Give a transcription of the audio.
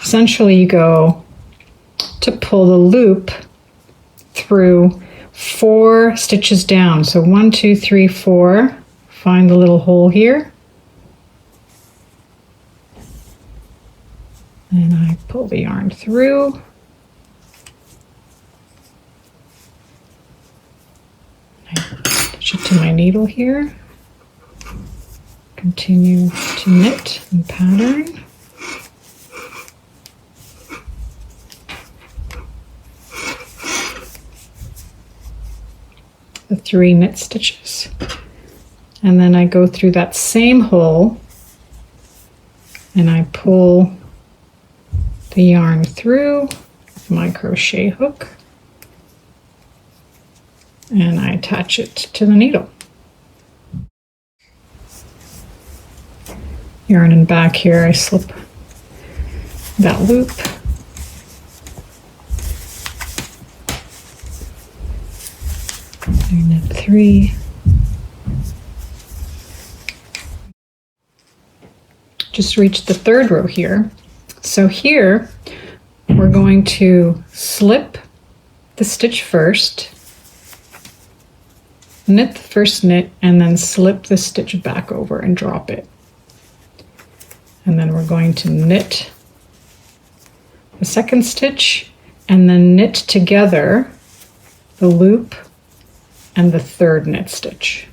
Essentially, you go to pull the loop through 4 stitches down. So 1, 2, 3, 4. Find the little hole here. And I pull the yarn through. I stitch it to my needle here. Continue to knit and pattern. The 3 knit stitches. And then I go through that same hole and I pull the yarn through with my crochet hook and I attach it to the needle. Yarn and back here, I slip that loop. I knit 3. Just reached the 3rd row here. So here we're going to slip the stitch first, knit the first knit, and then slip the stitch back over and drop it. And then we're going to knit the 2nd stitch and then knit together the loop and the 3rd knit stitch.